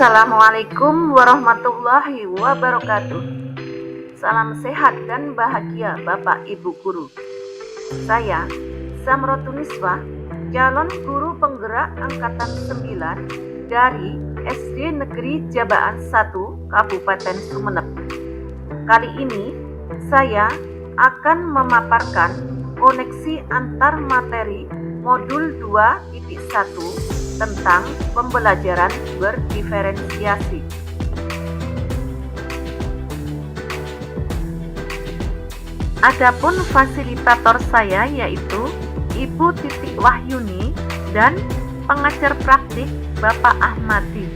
Assalamualaikum warahmatullahi wabarakatuh. Salam sehat dan bahagia Bapak Ibu Guru. Saya Samrotuniswa, calon guru penggerak angkatan 9 dari SD Negeri Jabaan 1 Kabupaten Sumeneb. Kali ini saya akan memaparkan koneksi antar materi modul 2.1 tentang pembelajaran berdiferensiasi. Adapun fasilitator saya yaitu Ibu Titik Wahyuni dan pengajar praktik Bapak Ahmadi.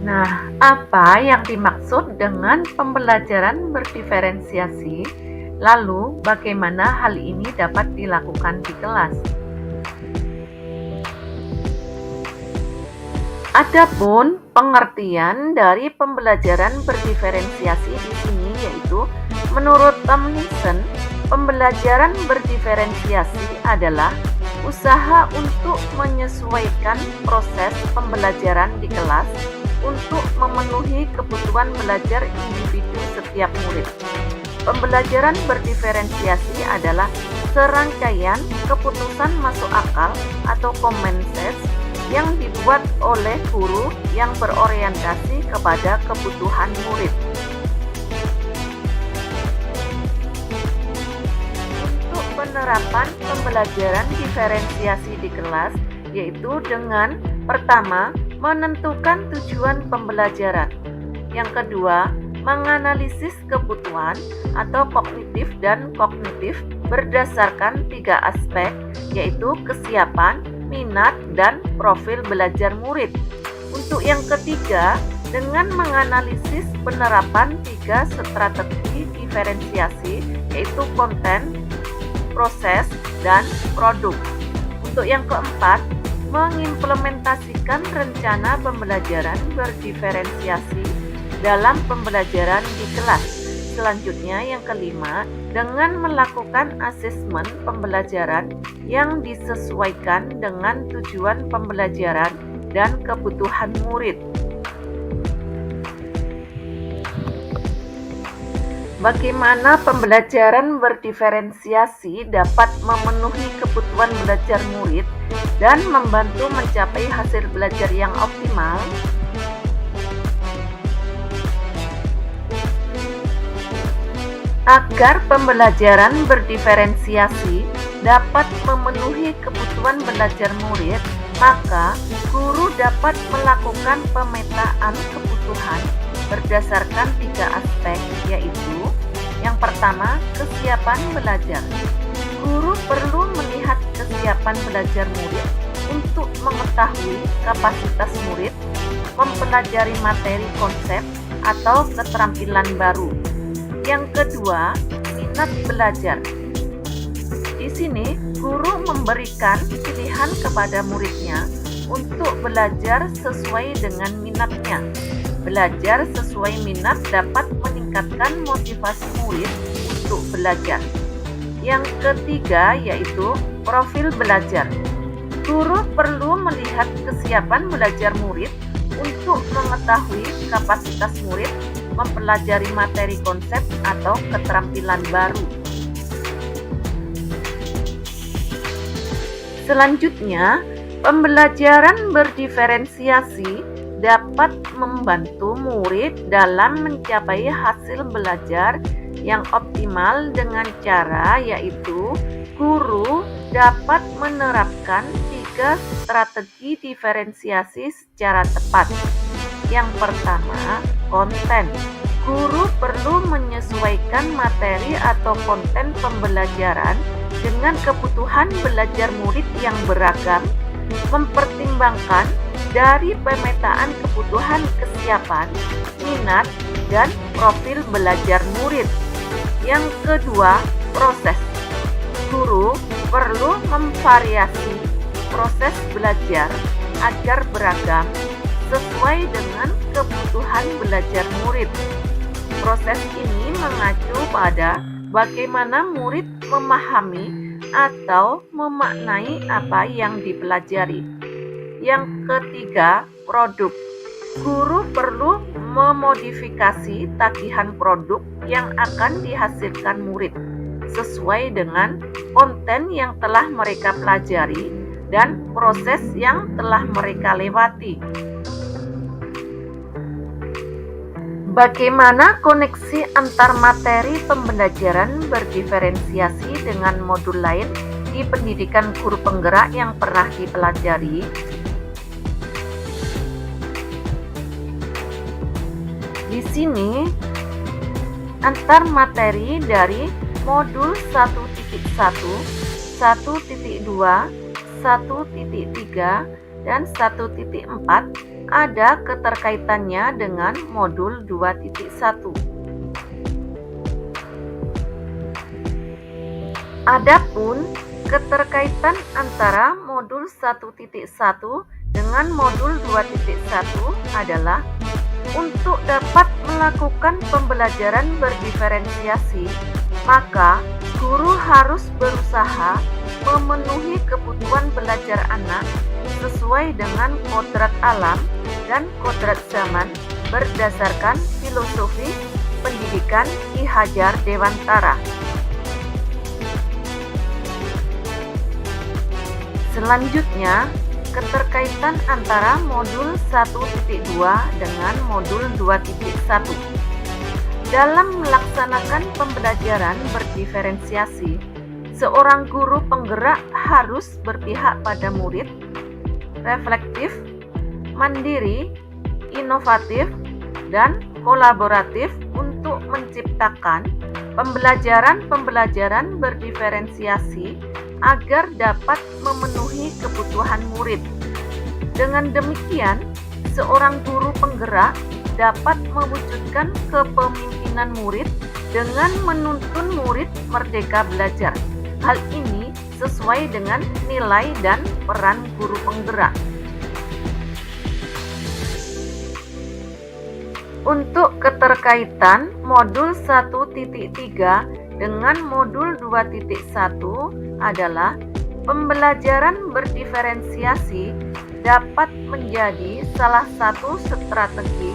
Nah, apa yang dimaksud dengan pembelajaran berdiferensiasi? Lalu, bagaimana hal ini dapat dilakukan di kelas? Adapun pengertian dari pembelajaran berdiferensiasi di sini yaitu menurut Tomlinson, pembelajaran berdiferensiasi adalah usaha untuk menyesuaikan proses pembelajaran di kelas untuk memenuhi kebutuhan belajar individu setiap murid. Pembelajaran berdiferensiasi adalah serangkaian keputusan masuk akal atau common sense yang dibuat oleh guru yang berorientasi kepada kebutuhan murid. Untuk penerapan pembelajaran diferensiasi di kelas, yaitu dengan pertama, menentukan tujuan pembelajaran. Yang kedua, menganalisis kebutuhan atau kognitif dan kognitif berdasarkan 3 aspek, yaitu kesiapan, minat, dan profil belajar murid. Untuk yang ketiga, dengan menganalisis penerapan 3 strategi diferensiasi, yaitu konten, proses, dan produk. Untuk yang keempat, mengimplementasikan rencana pembelajaran berdiferensiasi dalam pembelajaran di kelas. Selanjutnya yang kelima, dengan melakukan asesmen pembelajaran yang disesuaikan dengan tujuan pembelajaran dan kebutuhan murid. Bagaimana pembelajaran berdiferensiasi dapat memenuhi kebutuhan belajar murid dan membantu mencapai hasil belajar yang optimal? Agar pembelajaran berdiferensiasi dapat memenuhi kebutuhan belajar murid, maka guru dapat melakukan pemetaan kebutuhan berdasarkan 3 aspek, yaitu yang pertama, kesiapan belajar. Guru perlu melihat kesiapan belajar murid untuk mengetahui kapasitas murid mempelajari materi konsep atau keterampilan baru. Yang kedua, minat belajar. Di sini, guru memberikan pilihan kepada muridnya untuk belajar sesuai dengan minatnya. Belajar sesuai minat dapat meningkatkan motivasi murid untuk belajar. Yang ketiga, yaitu profil belajar. Guru perlu melihat kesiapan belajar murid untuk mengetahui kapasitas murid mempelajari materi konsep atau keterampilan baru. Selanjutnya, pembelajaran berdiferensiasi dapat membantu murid dalam mencapai hasil belajar yang optimal dengan cara yaitu guru dapat menerapkan 3 strategi diferensiasi secara tepat. Yang pertama, konten. Guru perlu menyesuaikan materi atau konten pembelajaran dengan kebutuhan belajar murid yang beragam, mempertimbangkan dari pemetaan kebutuhan kesiapan, minat, dan profil belajar murid. Yang kedua, proses. Guru perlu memvariasi proses belajar agar beragam sesuai dengan kebutuhan belajar murid. Proses ini mengacu pada bagaimana murid memahami atau memaknai apa yang dipelajari. Yang ketiga, produk. Guru perlu memodifikasi tagihan produk yang akan dihasilkan murid sesuai dengan konten yang telah mereka pelajari dan proses yang telah mereka lewati. Bagaimana koneksi antar materi pembelajaran berdiferensiasi dengan modul lain di pendidikan guru penggerak yang pernah dipelajari? Di sini, antar materi dari modul 1.1, 1.2, 1.3, dan 1.4 ada keterkaitannya dengan modul 2.1. Adapun keterkaitan antara modul 1.1 dengan modul 2.1 adalah untuk dapat melakukan pembelajaran berdiferensiasi, maka guru harus berusaha memenuhi kebutuhan belajar anak sesuai dengan kodrat alam dan kodrat zaman berdasarkan filosofi pendidikan Ki Hajar Dewantara. Selanjutnya, keterkaitan antara modul 1.2 dengan modul 2.1. Dalam melaksanakan pembelajaran berdiferensiasi, seorang guru penggerak harus berpihak pada murid, reflektif, mandiri, inovatif, dan kolaboratif untuk menciptakan pembelajaran berdiferensiasi agar dapat memenuhi kebutuhan murid. Dengan demikian, seorang guru penggerak dapat mewujudkan kepemimpinan murid dengan menuntun murid merdeka belajar. Hal ini sesuai dengan nilai dan peran guru penggerak. Untuk keterkaitan modul 1.3 dengan modul 2.1 adalah pembelajaran berdiferensiasi dapat menjadi salah satu strategi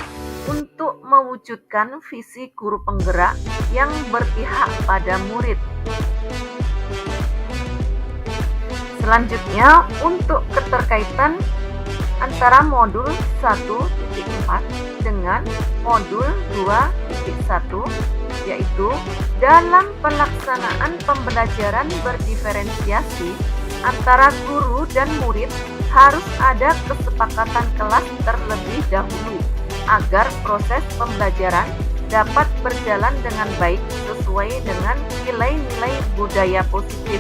untuk mewujudkan visi guru penggerak yang berpihak pada murid. Selanjutnya, untuk keterkaitan antara modul 1.4 dengan modul 2.1, yaitu dalam pelaksanaan pembelajaran berdiferensiasi antara guru dan murid harus ada kesepakatan kelas terlebih dahulu agar proses pembelajaran dapat berjalan dengan baik sesuai dengan nilai-nilai budaya positif.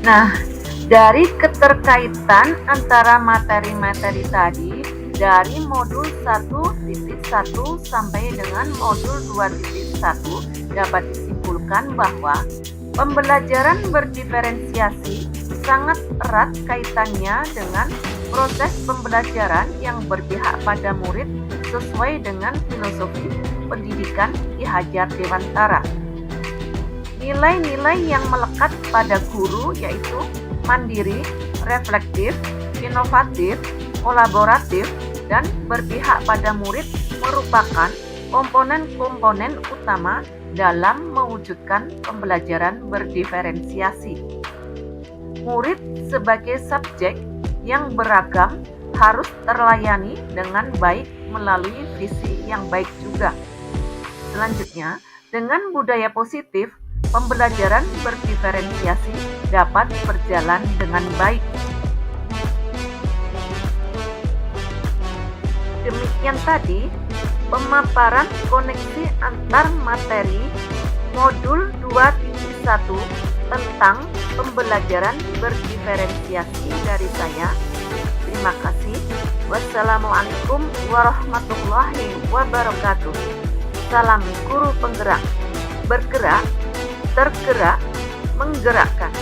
Nah, dari keterkaitan antara materi-materi tadi dari modul 1.1 sampai dengan modul 2.1 dapat disimpulkan bahwa pembelajaran berdiferensiasi sangat erat kaitannya dengan proses pembelajaran yang berpihak pada murid sesuai dengan filosofi pendidikan Ki Hajar Dewantara. Nilai-nilai yang melekat pada guru yaitu mandiri, reflektif, inovatif, kolaboratif, dan berpihak pada murid merupakan komponen-komponen utama dalam mewujudkan pembelajaran berdiferensiasi. Murid sebagai subjek yang beragam harus terlayani dengan baik melalui visi yang baik juga. Selanjutnya, dengan budaya positif, pembelajaran berdiferensiasi dapat berjalan dengan baik. Demikian tadi pemaparan koneksi antar materi modul 2.1 tentang pembelajaran berdiferensiasi dari saya. Terima kasih. Wassalamualaikum warahmatullahi wabarakatuh. Salam guru penggerak. Bergerak, tergerak, menggerakkan.